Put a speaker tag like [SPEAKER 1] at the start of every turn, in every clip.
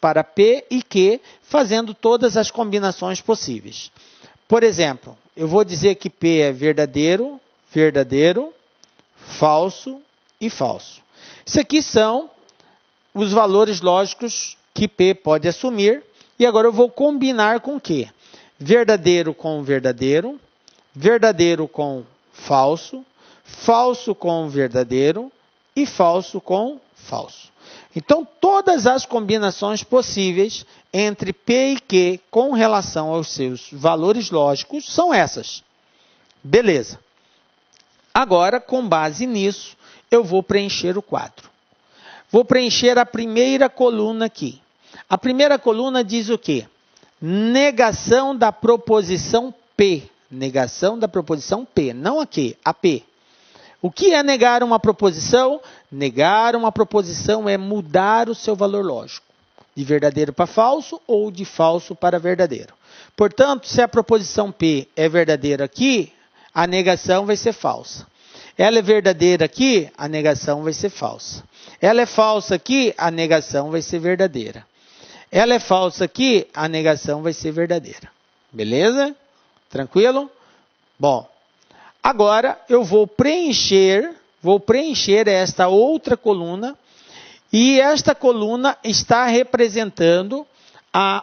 [SPEAKER 1] para P e Q, fazendo todas as combinações possíveis. Por exemplo, eu vou dizer que P é verdadeiro, verdadeiro, falso e falso. Isso aqui são os valores lógicos que P pode assumir. E agora eu vou combinar com Q. Verdadeiro com verdadeiro, verdadeiro com falso, falso com verdadeiro e falso com falso. Então, todas as combinações possíveis entre P e Q com relação aos seus valores lógicos são essas. Beleza. Agora, com base nisso, eu vou preencher o quadro. Vou preencher a primeira coluna aqui. A primeira coluna diz o quê? Negação da proposição P. Negação da proposição P, não a Q, a P. O que é negar uma proposição? Negar uma proposição é mudar o seu valor lógico, de verdadeiro para falso ou de falso para verdadeiro. Portanto, se a proposição P é verdadeira aqui, a negação vai ser falsa. Ela é verdadeira aqui, a negação vai ser falsa. Ela é falsa aqui, a negação vai ser verdadeira. Ela é falsa aqui, a negação vai ser verdadeira. Beleza? Tranquilo? Bom. Agora, eu vou preencher esta outra coluna, e esta coluna está representando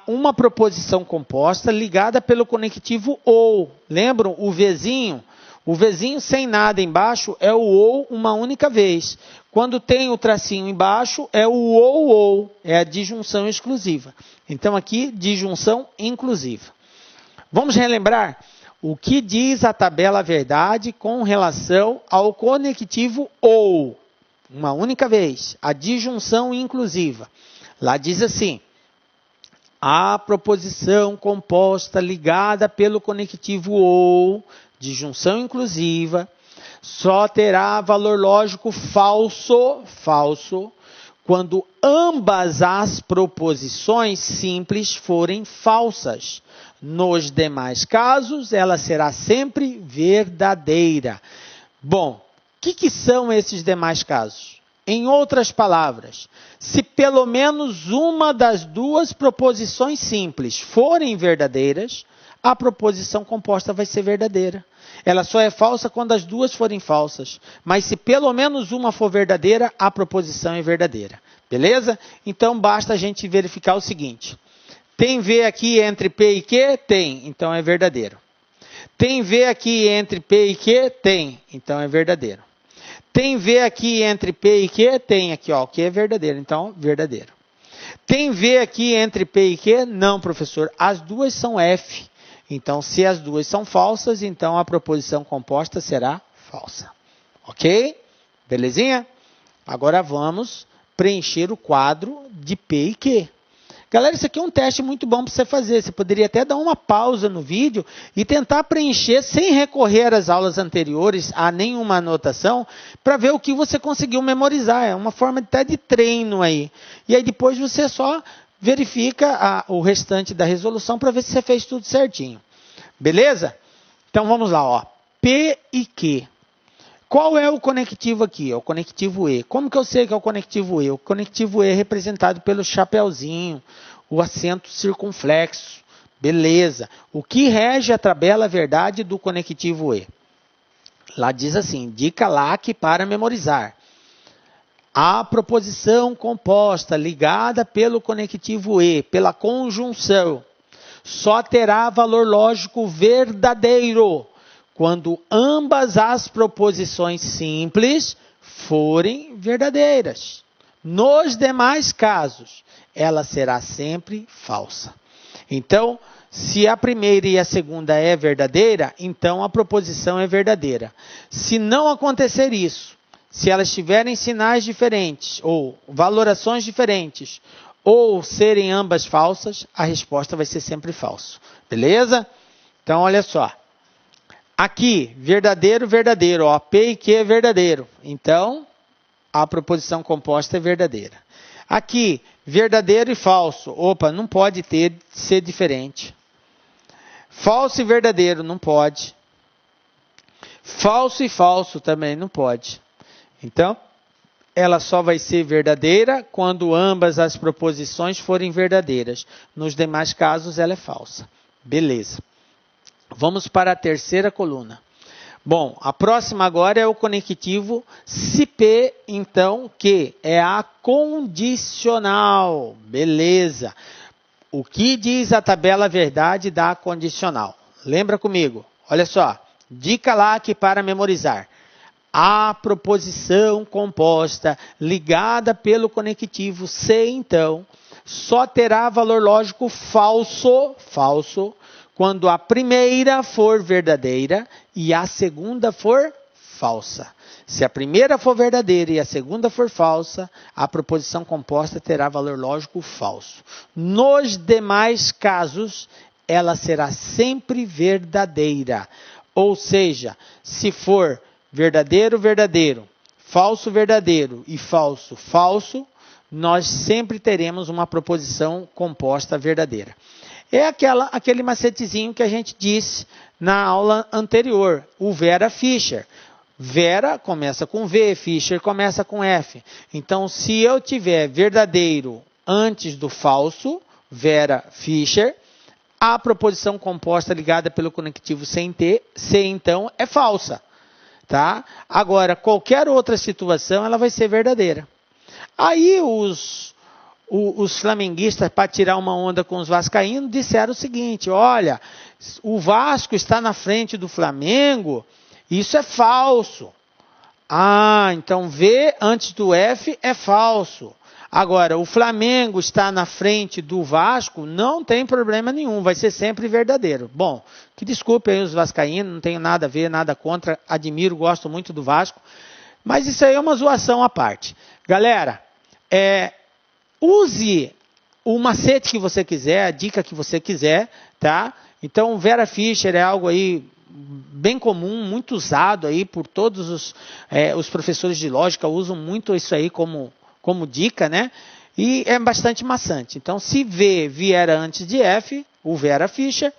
[SPEAKER 1] uma proposição composta ligada pelo conectivo OU. Lembram o Vzinho? O Vzinho sem nada embaixo é o OU uma única vez. Quando tem o tracinho embaixo, é o OU, é a disjunção exclusiva. Então, aqui, disjunção inclusiva. Vamos relembrar? O que diz a tabela verdade com relação ao conectivo OU? Uma única vez, a disjunção inclusiva. Lá diz assim, a proposição composta ligada pelo conectivo OU, disjunção inclusiva, só terá valor lógico falso, quando ambas as proposições simples forem falsas. Nos demais casos, ela será sempre verdadeira. Bom, o que são esses demais casos? Em outras palavras, se pelo menos uma das duas proposições simples forem verdadeiras, a proposição composta vai ser verdadeira. Ela só é falsa quando as duas forem falsas. Mas se pelo menos uma for verdadeira, a proposição é verdadeira. Beleza? Então, basta a gente verificar o seguinte. Tem V aqui entre P e Q? Tem. Então, é verdadeiro. Tem V aqui entre P e Q? Tem. Então, é verdadeiro. Tem V aqui entre P e Q? Tem. Aqui, ó. Q é verdadeiro. Então, verdadeiro. Tem V aqui entre P e Q? Não, professor. As duas são F. Então, se as duas são falsas, então a proposição composta será falsa. Ok? Belezinha? Agora vamos preencher o quadro de P e Q. Galera, isso aqui é um teste muito bom para você fazer. Você poderia até dar uma pausa no vídeo e tentar preencher sem recorrer às aulas anteriores, a nenhuma anotação, para ver o que você conseguiu memorizar. É uma forma até de treino aí. E aí depois você só verifica o restante da resolução para ver se você fez tudo certinho. Beleza? Então vamos lá, ó. P e Q. Qual é o conectivo aqui? É o conectivo E. Como que eu sei que é o conectivo E? O conectivo E é representado pelo chapeuzinho, o acento circunflexo. Beleza. O que rege a tabela verdade do conectivo E? Lá diz assim, indica lá que para memorizar. A proposição composta ligada pelo conectivo E, pela conjunção, só terá valor lógico verdadeiro quando ambas as proposições simples forem verdadeiras. Nos demais casos, ela será sempre falsa. Então, se a primeira e a segunda é verdadeira, então a proposição é verdadeira. Se não acontecer isso, se elas tiverem sinais diferentes, ou valorações diferentes, ou serem ambas falsas, a resposta vai ser sempre falso. Beleza? Então, olha só. Aqui, verdadeiro, verdadeiro. Ó, P e Q é verdadeiro. Então, a proposição composta é verdadeira. Aqui, verdadeiro e falso. Opa, não pode ser diferente. Falso e verdadeiro, não pode. Falso e falso também não pode. Então, ela só vai ser verdadeira quando ambas as proposições forem verdadeiras. Nos demais casos, ela é falsa. Beleza. Vamos para a terceira coluna. Bom, a próxima agora é o conectivo se P, então, que é a condicional. Beleza. O que diz a tabela verdade da condicional? Lembra comigo? Olha só. Dica lá aqui para memorizar. A proposição composta ligada pelo conectivo se, então, só terá valor lógico falso, quando a primeira for verdadeira e a segunda for falsa. Se a primeira for verdadeira e a segunda for falsa, a proposição composta terá valor lógico falso. Nos demais casos, ela será sempre verdadeira. Ou seja, se for verdadeiro, verdadeiro, falso, verdadeiro e falso, falso, nós sempre teremos uma proposição composta verdadeira. É aquele macetezinho que a gente disse na aula anterior, o Vera Fischer. Vera começa com V, Fischer começa com F. Então, se eu tiver verdadeiro antes do falso, Vera Fischer, a proposição composta ligada pelo conectivo se, então, é falsa. Tá? Agora, qualquer outra situação, ela vai ser verdadeira. Aí, os flamenguistas, para tirar uma onda com os vascaínos, disseram o seguinte: olha, o Vasco está na frente do Flamengo, isso é falso. Ah, então V antes do F é falso. Agora, o Flamengo está na frente do Vasco, não tem problema nenhum, vai ser sempre verdadeiro. Bom, que desculpe aí os vascaínos, não tenho nada a ver, nada contra, admiro, gosto muito do Vasco, mas isso aí é uma zoação à parte. Galera, use o macete que você quiser, a dica que você quiser, tá? Então, Vera Fischer é algo aí bem comum, muito usado aí por todos os professores de lógica, usam muito isso aí como dica, né? E é bastante maçante. Então, se V vier antes de F, o Vera Fischer,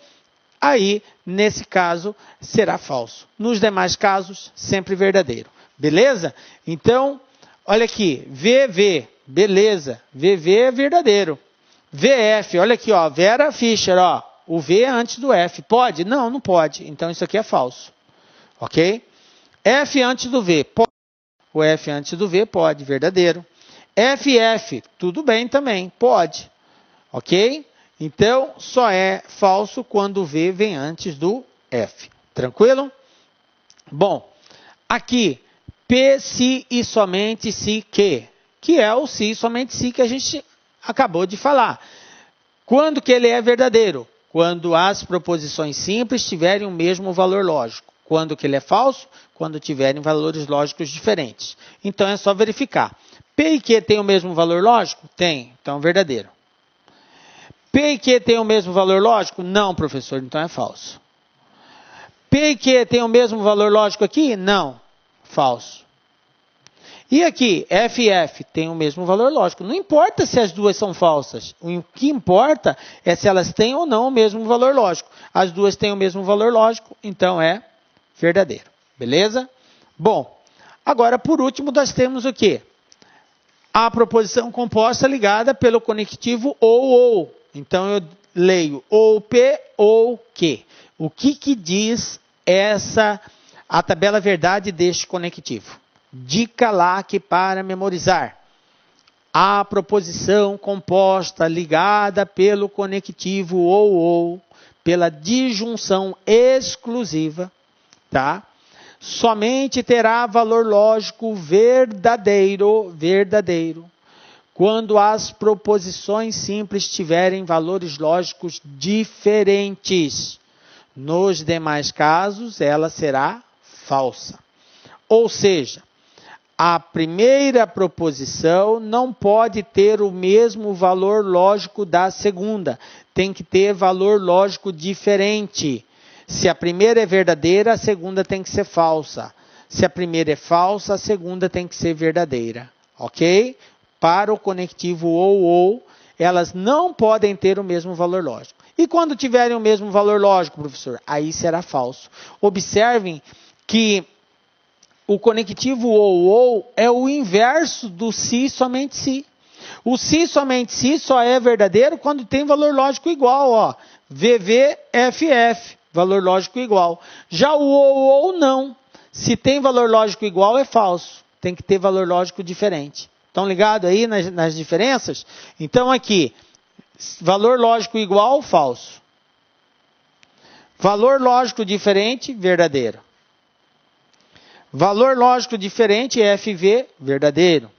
[SPEAKER 1] aí, nesse caso, será falso. Nos demais casos, sempre verdadeiro. Beleza? Então, olha aqui, VV, beleza. VV é verdadeiro. VF, olha aqui, ó, Vera Fischer, ó, o V é antes do F. Pode? Não, não pode. Então, isso aqui é falso. Ok? F antes do V, pode. O F antes do V, pode, verdadeiro. FF, tudo bem também, pode. Ok? Então, só é falso quando o V vem antes do F. Tranquilo? Bom, aqui, P, se e somente se que é o se e somente se que a gente acabou de falar. Quando que ele é verdadeiro? Quando as proposições simples tiverem o mesmo valor lógico. Quando que ele é falso? Quando tiverem valores lógicos diferentes. Então, é só verificar. P e Q tem o mesmo valor lógico? Tem, então é verdadeiro. P e Q tem o mesmo valor lógico? Não, professor, então é falso. P e Q tem o mesmo valor lógico aqui? Não, falso. E aqui, FF tem o mesmo valor lógico. Não importa se as duas são falsas. O que importa é se elas têm ou não o mesmo valor lógico. As duas têm o mesmo valor lógico, então é verdadeiro. Beleza? Bom, agora por último nós temos o quê? A proposição composta ligada pelo conectivo ou. Então, eu leio ou P ou Q. O que diz a tabela verdade deste conectivo? Dica lá que para memorizar. A proposição composta ligada pelo conectivo ou, pela disjunção exclusiva, tá? Somente terá valor lógico verdadeiro, quando as proposições simples tiverem valores lógicos diferentes. Nos demais casos, ela será falsa. Ou seja, a primeira proposição não pode ter o mesmo valor lógico da segunda. Tem que ter valor lógico diferente. Se a primeira é verdadeira, a segunda tem que ser falsa. Se a primeira é falsa, a segunda tem que ser verdadeira. Ok? Para o conectivo ou, elas não podem ter o mesmo valor lógico. E quando tiverem o mesmo valor lógico, professor? Aí será falso. Observem que o conectivo ou é o inverso do se somente se. O se somente se só é verdadeiro quando tem valor lógico igual, ó. VVFF, valor lógico igual. Já o ou não. Se tem valor lógico igual, é falso. Tem que ter valor lógico diferente. Estão ligados aí nas diferenças? Então aqui, valor lógico igual, falso. Valor lógico diferente, verdadeiro. Valor lógico diferente, FV, verdadeiro.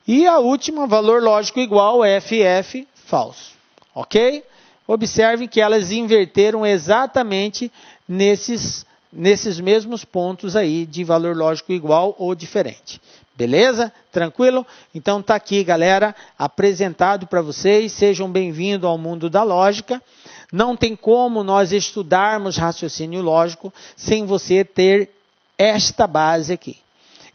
[SPEAKER 1] E a última, valor lógico igual, FF, falso. Ok? Observe que elas inverteram exatamente nesses mesmos pontos aí de valor lógico igual ou diferente. Beleza? Tranquilo? Então tá aqui, galera, apresentado para vocês. Sejam bem-vindos ao mundo da lógica. Não tem como nós estudarmos raciocínio lógico sem você ter esta base aqui.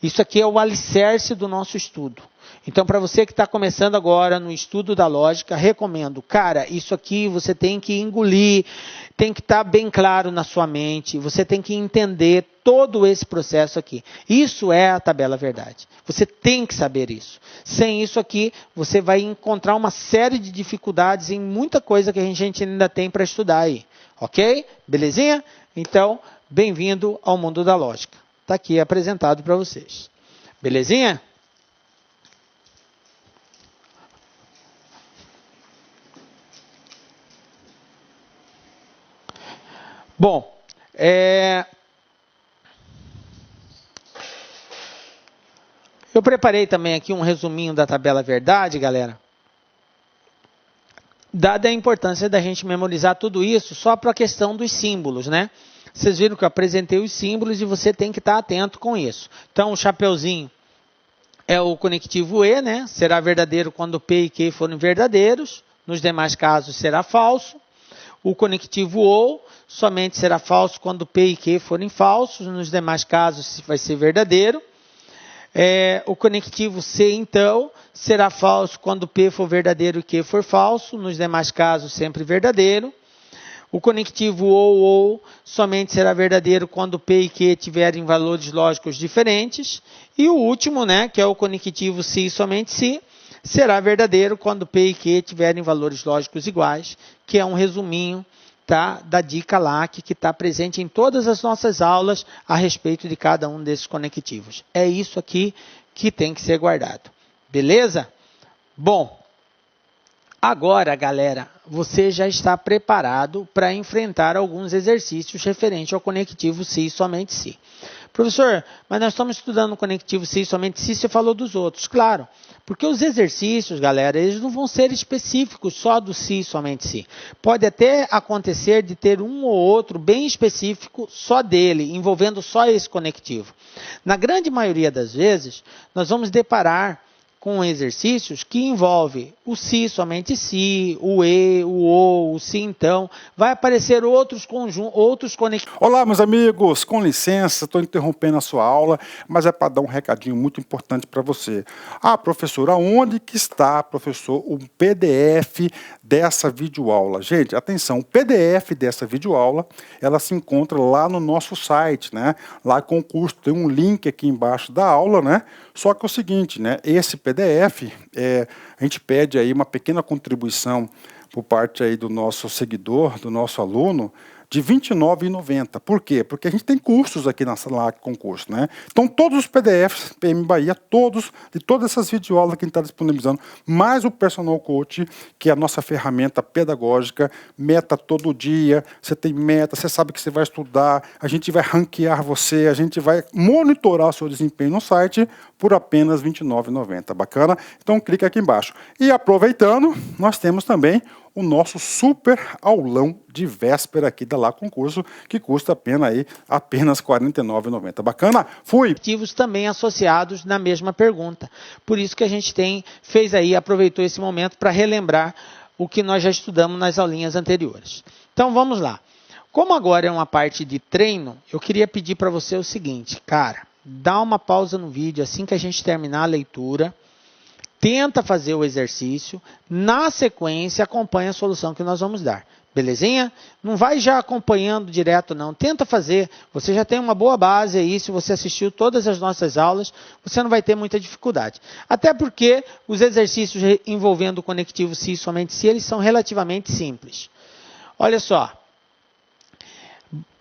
[SPEAKER 1] Isso aqui é o alicerce do nosso estudo. Então, para você que está começando agora no estudo da lógica, recomendo, cara, isso aqui você tem que engolir, tem que estar bem claro na sua mente, você tem que entender todo esse processo aqui. Isso é a tabela verdade. Você tem que saber isso. Sem isso aqui, você vai encontrar uma série de dificuldades em muita coisa que a gente ainda tem para estudar aí. Ok? Belezinha? Então, bem-vindo ao mundo da lógica. Está aqui apresentado para vocês. Belezinha? Bom, eu preparei também aqui um resuminho da tabela verdade, galera. Dada a importância da gente memorizar tudo isso, só para a questão dos símbolos, né? Vocês viram que eu apresentei os símbolos e você tem que estar atento com isso. Então, o chapeuzinho é o conectivo E, né? Será verdadeiro quando P e Q forem verdadeiros. Nos demais casos, será falso. O conectivo OU somente será falso quando P e Q forem falsos. Nos demais casos, vai ser verdadeiro. O conectivo C, então, será falso quando P for verdadeiro e Q for falso. Nos demais casos, sempre verdadeiro. O conectivo ou somente será verdadeiro quando P e Q tiverem valores lógicos diferentes. E o último, né, que é o conectivo se e somente se, será verdadeiro quando P e Q tiverem valores lógicos iguais, que é um resuminho, tá, da dica lá que está presente em todas as nossas aulas a respeito de cada um desses conectivos. É isso aqui que tem que ser guardado. Beleza? Bom, agora, galera, você já está preparado para enfrentar alguns exercícios referentes ao conectivo se e somente se. Professor, mas nós estamos estudando o conectivo se e somente se, você falou dos outros. Claro, porque os exercícios, galera, eles não vão ser específicos só do se e somente se. Pode até acontecer de ter um ou outro bem específico só dele, envolvendo só esse conectivo. Na grande maioria das vezes, nós vamos deparar com exercícios que envolvem o se, somente se, o e, o ou, o se, então. Vai aparecer outros conectivos.
[SPEAKER 2] Olá, meus amigos, com licença, estou interrompendo a sua aula, mas é para dar um recadinho muito importante para você. Ah, professor, aonde que está, professor, o PDF dessa videoaula? Gente, atenção, o PDF dessa videoaula, ela se encontra lá no nosso site, né? Lá com o curso, tem um link aqui embaixo da aula, né? Só que é o seguinte, né? Esse PDF, a gente pede aí uma pequena contribuição por parte aí do nosso seguidor, do nosso aluno, de R$ 29,90. Por quê? Porque a gente tem cursos aqui na sala com curso, né? Então, todos os PDFs, PM Bahia, de todas essas videoaulas que a gente está disponibilizando, mais o Personal Coach, que é a nossa ferramenta pedagógica, meta todo dia, você tem meta, você sabe que você vai estudar, a gente vai ranquear você, a gente vai monitorar o seu desempenho no site por apenas R$ 29,90. Bacana? Então, clica aqui embaixo. E aproveitando, nós temos também o nosso super aulão de véspera aqui da Lá Concurso, que custa apenas R$ 49,90. Bacana? Fui!
[SPEAKER 1] Conectivos também associados na mesma pergunta. Por isso que a gente aproveitou esse momento para relembrar o que nós já estudamos nas aulinhas anteriores. Então vamos lá. Como agora é uma parte de treino, eu queria pedir para você o seguinte, cara, dá uma pausa no vídeo assim que a gente terminar a leitura, tenta fazer o exercício, na sequência acompanha a solução que nós vamos dar. Belezinha? Não vai já acompanhando direto não, tenta fazer, você já tem uma boa base aí, se você assistiu todas as nossas aulas, você não vai ter muita dificuldade. Até porque os exercícios envolvendo o conectivo se e somente se, eles são relativamente simples. Olha só,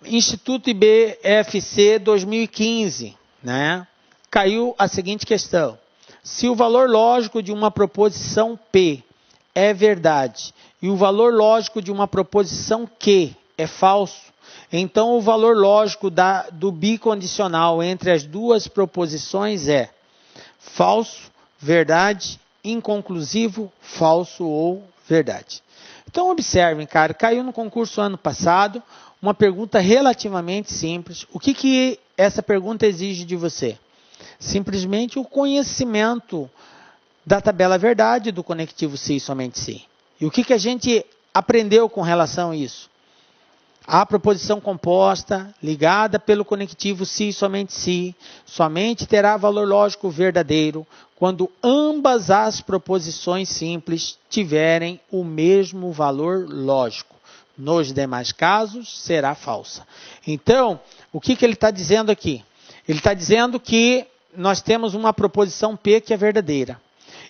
[SPEAKER 1] Instituto IBFC 2015, né? Caiu a seguinte questão: se o valor lógico de uma proposição P é verdade e o valor lógico de uma proposição Q é falso, então o valor lógico do bicondicional entre as duas proposições é falso, verdade, inconclusivo, falso ou verdade. Então observem, cara, caiu no concurso ano passado, uma pergunta relativamente simples. O que essa pergunta exige de você? Simplesmente o conhecimento da tabela verdade do conectivo se e somente se. E o que a gente aprendeu com relação a isso? A proposição composta, ligada pelo conectivo se e somente se, somente terá valor lógico verdadeiro quando ambas as proposições simples tiverem o mesmo valor lógico. Nos demais casos, será falsa. Então, o que ele está dizendo aqui? Ele está dizendo que nós temos uma proposição P que é verdadeira.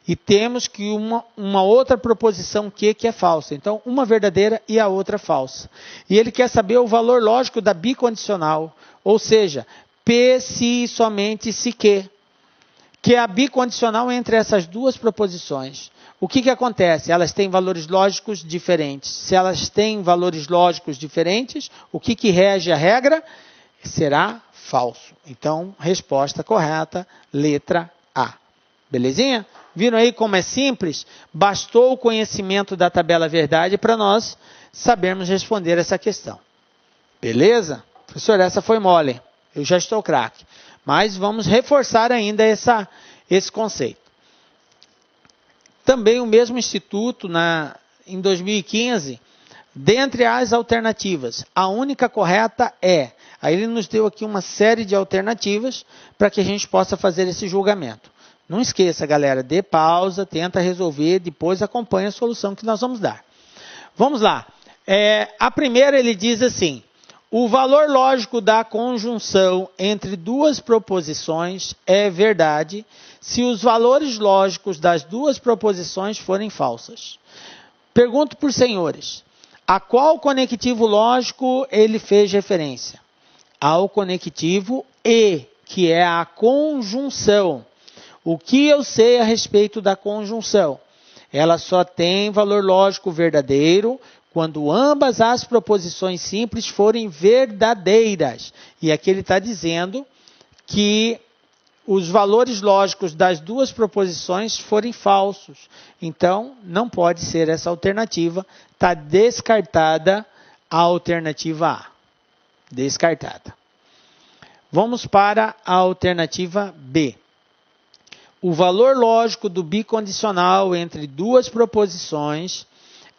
[SPEAKER 1] E temos que uma outra proposição Q que é falsa. Então, uma verdadeira e a outra falsa. E ele quer saber o valor lógico da bicondicional. Ou seja, P se e somente se Q. Que é a bicondicional entre essas duas proposições. O que acontece? Elas têm valores lógicos diferentes. Se elas têm valores lógicos diferentes, o que rege a regra? Será falso. Então, resposta correta, letra A. Belezinha? Viram aí como é simples? Bastou o conhecimento da tabela verdade para nós sabermos responder essa questão. Beleza? Professor, essa foi mole. Eu já estou craque. Mas vamos reforçar ainda esse conceito. Também o mesmo instituto, em 2015, dentre as alternativas, a única correta é... Aí ele nos deu aqui uma série de alternativas para que a gente possa fazer esse julgamento. Não esqueça, galera, dê pausa, tenta resolver, depois acompanha a solução que nós vamos dar. Vamos lá. A primeira ele diz assim: o valor lógico da conjunção entre duas proposições é verdade se os valores lógicos das duas proposições forem falsas. Pergunto por senhores, a qual conectivo lógico ele fez referência? Ao conectivo E, que é a conjunção. O que eu sei a respeito da conjunção? Ela só tem valor lógico verdadeiro quando ambas as proposições simples forem verdadeiras. E aqui ele está dizendo que os valores lógicos das duas proposições forem falsos. Então, não pode ser essa alternativa. Está descartada a alternativa A. Descartada. Vamos para a alternativa B. O valor lógico do bicondicional entre duas proposições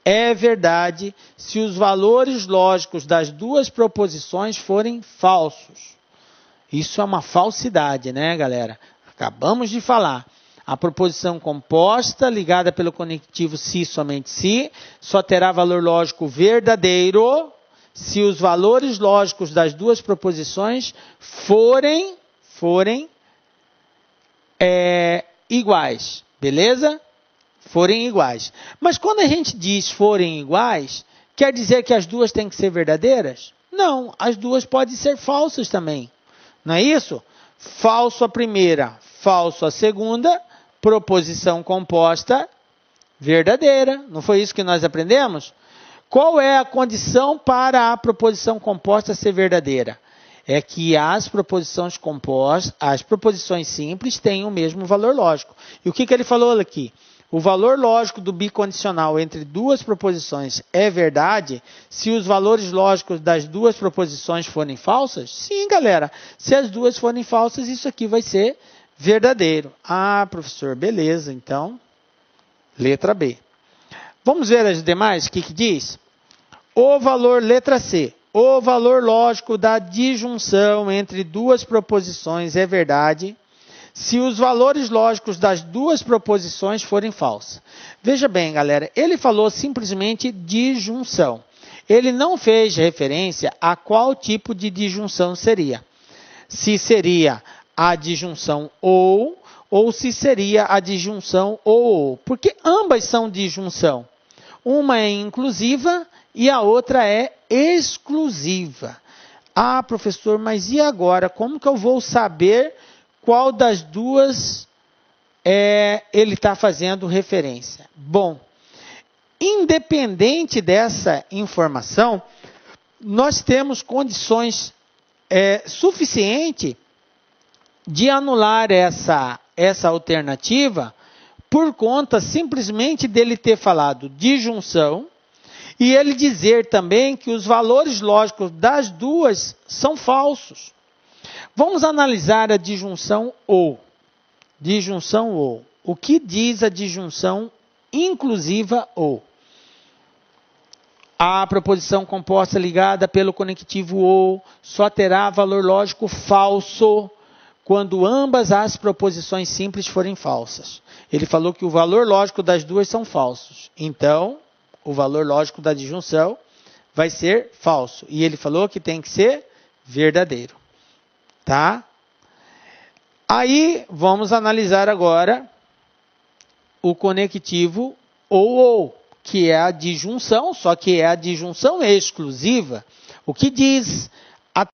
[SPEAKER 1] é verdade se os valores lógicos das duas proposições forem falsos. Isso é uma falsidade, né, galera? Acabamos de falar. A proposição composta, ligada pelo conectivo se, somente se, só terá valor lógico verdadeiro se os valores lógicos das duas proposições forem iguais, beleza? Forem iguais. Mas quando a gente diz forem iguais, quer dizer que as duas têm que ser verdadeiras? Não, as duas podem ser falsas também. Não é isso? Falso a primeira, falso a segunda, proposição composta verdadeira. Não foi isso que nós aprendemos? Qual é a condição para a proposição composta ser verdadeira? É que as proposições compostas, as proposições simples têm o mesmo valor lógico. E o que ele falou aqui? O valor lógico do bicondicional entre duas proposições é verdade se os valores lógicos das duas proposições forem falsas? Sim, galera. Se as duas forem falsas, isso aqui vai ser verdadeiro. Ah, professor, beleza. Então, letra B. Vamos ver as demais, o que diz? O valor, letra C. O valor lógico da disjunção entre duas proposições é verdade se os valores lógicos das duas proposições forem falsas. Veja bem, galera, ele falou simplesmente disjunção. Ele não fez referência a qual tipo de disjunção seria. Se seria a disjunção ou se seria a disjunção ou. Porque ambas são disjunção. Uma é inclusiva e a outra é exclusiva. Ah, professor, mas e agora? Como que eu vou saber qual das duas ele está fazendo referência? Bom, independente dessa informação, nós temos condições suficientes de anular essa alternativa por conta simplesmente dele ter falado disjunção e ele dizer também que os valores lógicos das duas são falsos. Vamos analisar a disjunção ou. Disjunção ou. O que diz a disjunção inclusiva ou? A proposição composta ligada pelo conectivo ou só terá valor lógico falso quando ambas as proposições simples forem falsas. Ele falou que o valor lógico das duas são falsos. Então, o valor lógico da disjunção vai ser falso. E ele falou que tem que ser verdadeiro. Tá? Aí, vamos analisar agora o conectivo ou, que é a disjunção, só que é a disjunção exclusiva. O que diz a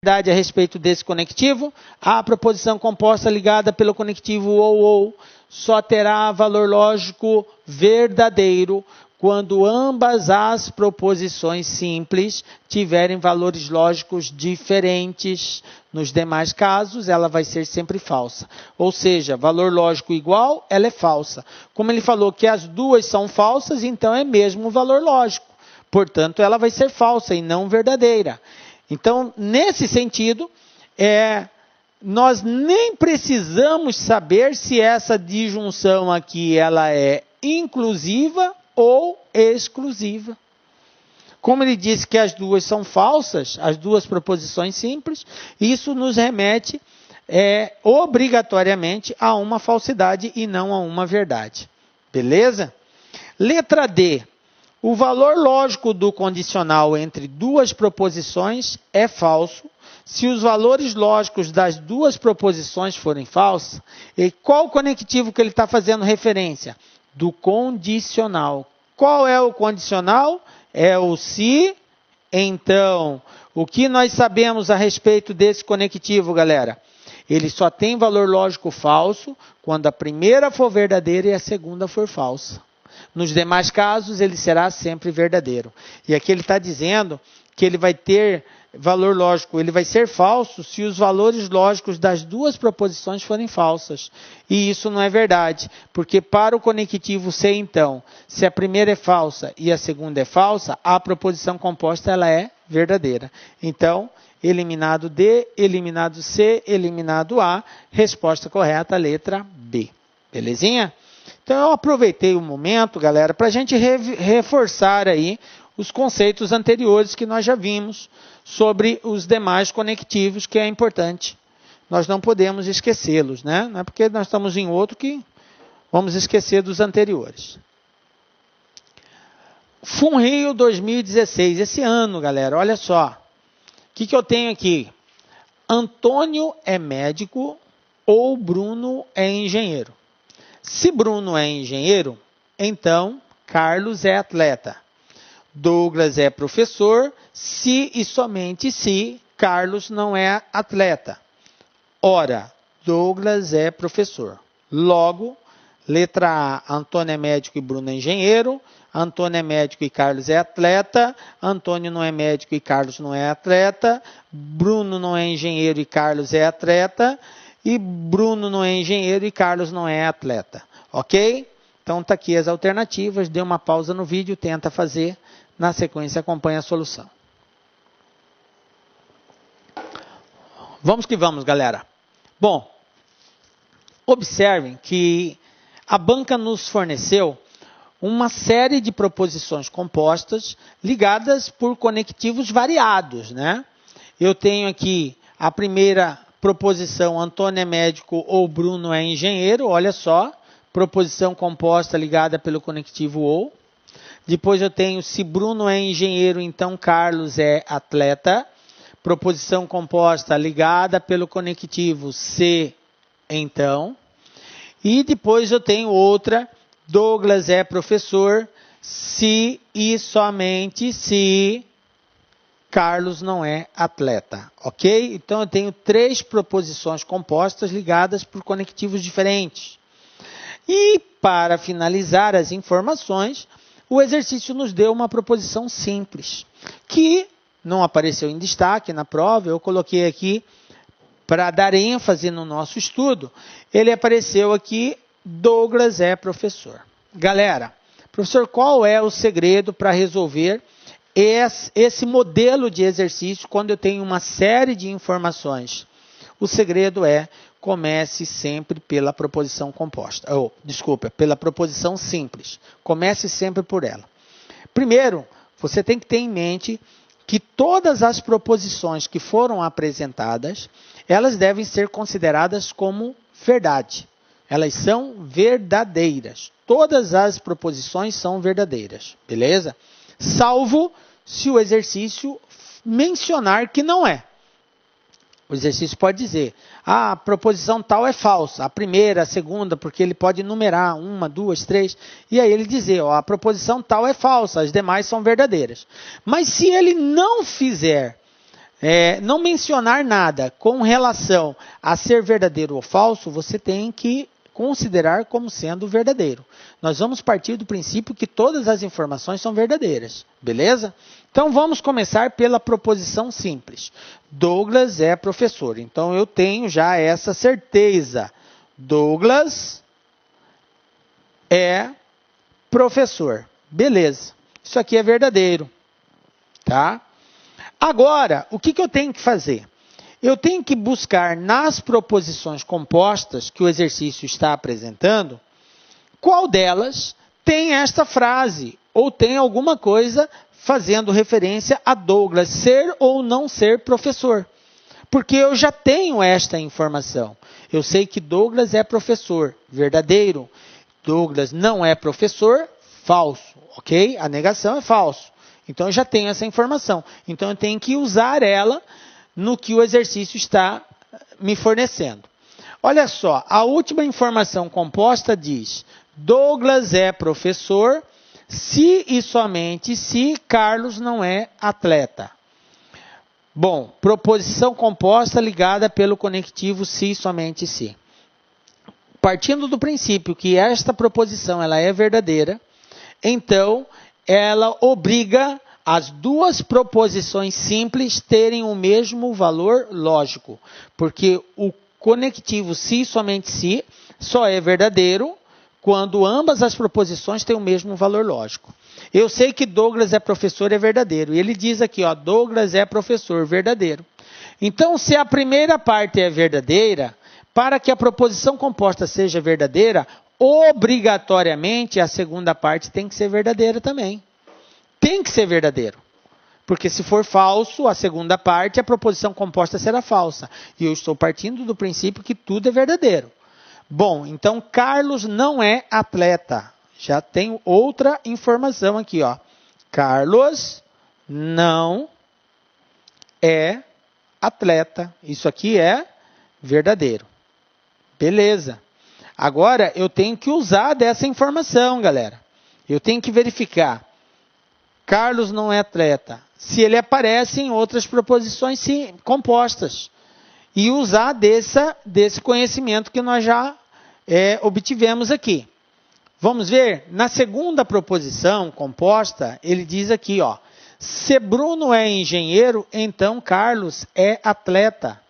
[SPEAKER 1] verdade a respeito desse conectivo? A proposição composta ligada pelo conectivo ou só terá valor lógico verdadeiro quando ambas as proposições simples tiverem valores lógicos diferentes. Nos demais casos, ela vai ser sempre falsa. Ou seja, valor lógico igual, ela é falsa. Como ele falou que as duas são falsas, então é mesmo o valor lógico. Portanto, ela vai ser falsa e não verdadeira. Então, nesse sentido, nós nem precisamos saber se essa disjunção aqui ela é inclusiva ou exclusiva. Como ele disse que as duas são falsas, as duas proposições simples, isso nos remete obrigatoriamente a uma falsidade e não a uma verdade. Beleza? Letra D. O valor lógico do condicional entre duas proposições é falso se os valores lógicos das duas proposições forem falsos. E qual conectivo que ele está fazendo referência? Do condicional. Qual é o condicional? É o se. Então, o que nós sabemos a respeito desse conectivo, galera? Ele só tem valor lógico falso quando a primeira for verdadeira e a segunda for falsa. Nos demais casos, ele será sempre verdadeiro. E aqui ele está dizendo que ele vai ter valor lógico, ele vai ser falso se os valores lógicos das duas proposições forem falsas. E isso não é verdade, porque para o conectivo C, então, se a primeira é falsa e a segunda é falsa, a proposição composta ela é verdadeira. Então, eliminado D, eliminado C, eliminado A, resposta correta, letra B. Belezinha? Então, eu aproveitei o momento, galera, para a gente reforçar aí os conceitos anteriores que nós já vimos sobre os demais conectivos, que é importante. Nós não podemos esquecê-los, né? Não é porque nós estamos em outro que vamos esquecer dos anteriores. FUNRIO 2016, esse ano, galera, olha só. O que eu tenho aqui? Antônio é médico ou Bruno é engenheiro. Se Bruno é engenheiro, então Carlos é atleta. Douglas é professor, se e somente se Carlos não é atleta. Ora, Douglas é professor. Logo, letra A, Antônio é médico e Bruno é engenheiro. Antônio é médico e Carlos é atleta. Antônio não é médico e Carlos não é atleta. Bruno não é engenheiro e Carlos é atleta. E Bruno não é engenheiro e Carlos não é atleta. Ok? Então, está aqui as alternativas. Dê uma pausa no vídeo, tenta fazer. Na sequência, acompanhe a solução. Vamos que vamos, galera. Bom, observem que a banca nos forneceu uma série de proposições compostas ligadas por conectivos variados, né? Eu tenho aqui a primeira proposição Antônio é médico ou Bruno é engenheiro, olha só, proposição composta ligada pelo conectivo ou. Depois eu tenho se Bruno é engenheiro, então Carlos é atleta. Proposição composta ligada pelo conectivo se, então. E depois eu tenho outra, Douglas é professor, se e somente se Carlos não é atleta, ok? Então eu tenho 3 proposições compostas ligadas por conectivos diferentes. E para finalizar as informações, o exercício nos deu uma proposição simples, que não apareceu em destaque na prova, eu coloquei aqui para dar ênfase no nosso estudo. Ele apareceu aqui, Douglas é professor. Galera, professor, qual é o segredo para resolver esse modelo de exercício quando eu tenho uma série de informações? O segredo é, comece sempre pela proposição composta. Pela proposição simples. Comece sempre por ela. Primeiro, você tem que ter em mente que todas as proposições que foram apresentadas, elas devem ser consideradas como verdade. Elas são verdadeiras. Todas as proposições são verdadeiras, beleza? Salvo se o exercício mencionar que não é. O exercício pode dizer, a proposição tal é falsa, a primeira, a segunda, porque ele pode numerar 1, 2, 3, e aí ele dizer, a proposição tal é falsa, as demais são verdadeiras. Mas se ele não fizer, não mencionar nada com relação a ser verdadeiro ou falso, você tem que considerar como sendo verdadeiro. Nós vamos partir do princípio que todas as informações são verdadeiras, beleza? Então vamos começar pela proposição simples. Douglas é professor. Então eu tenho já essa certeza. Douglas é professor. Beleza. Isso aqui é verdadeiro, tá? Agora, o que eu tenho que fazer? Eu tenho que buscar nas proposições compostas que o exercício está apresentando, qual delas tem esta frase, ou tem alguma coisa fazendo referência a Douglas ser ou não ser professor. Porque eu já tenho esta informação. Eu sei que Douglas é professor, verdadeiro. Douglas não é professor, falso, ok? A negação é falso. Então eu já tenho essa informação. Então eu tenho que usar ela no que o exercício está me fornecendo. Olha só, a última informação composta diz, Douglas é professor, se e somente se Carlos não é atleta. Bom, proposição composta ligada pelo conectivo se e somente se. Partindo do princípio que esta proposição ela é verdadeira, então ela obriga as duas proposições simples terem o mesmo valor lógico, porque o conectivo se e somente se só é verdadeiro quando ambas as proposições têm o mesmo valor lógico. Eu sei que Douglas é professor é verdadeiro, e ele diz aqui, Douglas é professor verdadeiro. Então, se a primeira parte é verdadeira, para que a proposição composta seja verdadeira, obrigatoriamente a segunda parte tem que ser verdadeira também. Tem que ser verdadeiro. Porque se for falso, a segunda parte, a proposição composta será falsa. E eu estou partindo do princípio que tudo é verdadeiro. Bom, então Carlos não é atleta. Já tenho outra informação aqui, Carlos não é atleta. Isso aqui é verdadeiro. Beleza. Agora eu tenho que usar dessa informação, galera. Eu tenho que verificar. Carlos não é atleta. Se ele aparece em outras proposições compostas. E usar desse conhecimento que nós já obtivemos aqui. Vamos ver? Na segunda proposição composta, ele diz aqui, se Bruno é engenheiro, então Carlos é atleta.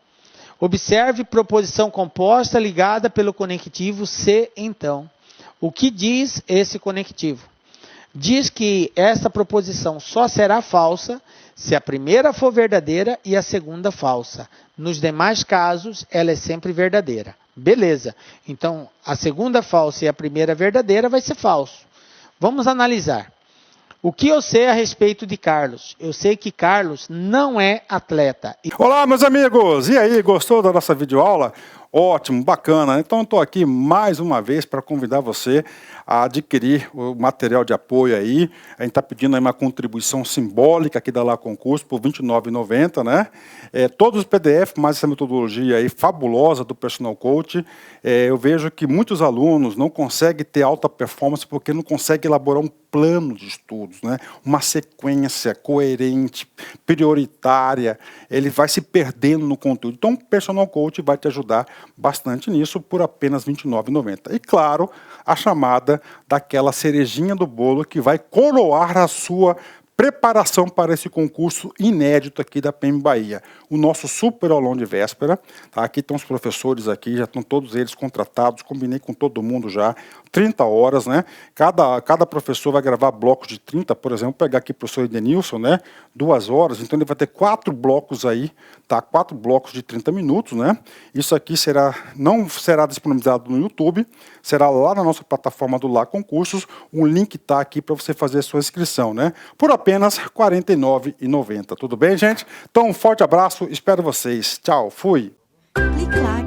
[SPEAKER 1] Observe proposição composta ligada pelo conectivo se, então. O que diz esse conectivo? Diz que essa proposição só será falsa se a primeira for verdadeira e a segunda falsa. Nos demais casos, ela é sempre verdadeira. Beleza. Então, a segunda falsa e a primeira verdadeira vai ser falso. Vamos analisar. O que eu sei a respeito de Carlos? Eu sei que Carlos não é atleta.
[SPEAKER 2] Olá, meus amigos! E aí, gostou da nossa videoaula? Ótimo, bacana. Então, estou aqui mais uma vez para convidar você a adquirir o material de apoio aí. A gente está pedindo aí uma contribuição simbólica aqui da Lá Concurso por R$ 29,90, né? Todos os PDF, mais essa metodologia aí fabulosa do Personal Coach. Eu vejo que muitos alunos não conseguem ter alta performance porque não conseguem elaborar um plano de estudos, né? Uma sequência coerente, prioritária. Ele vai se perdendo no conteúdo. Então, o Personal Coach vai te ajudar bastante nisso por apenas R$ 29,90. E claro, a chamada daquela cerejinha do bolo que vai coroar a sua preparação para esse concurso inédito aqui da PEM Bahia. O nosso super aulão de véspera, tá? Aqui estão os professores aqui, já estão todos eles contratados, combinei com todo mundo já, 30 horas, né? Cada professor vai gravar blocos de 30, por exemplo, pegar aqui o professor Edenilson, né? 2 horas, então ele vai ter 4 blocos aí, tá? 4 blocos de 30 minutos, né? Isso aqui não será disponibilizado no YouTube, será lá na nossa plataforma do Lá Concursos, o link está aqui para você fazer a sua inscrição, né? Por apenas R$ 49,90, tudo bem, gente? Então, um forte abraço, espero vocês. Tchau, fui!
[SPEAKER 3] Clique lá.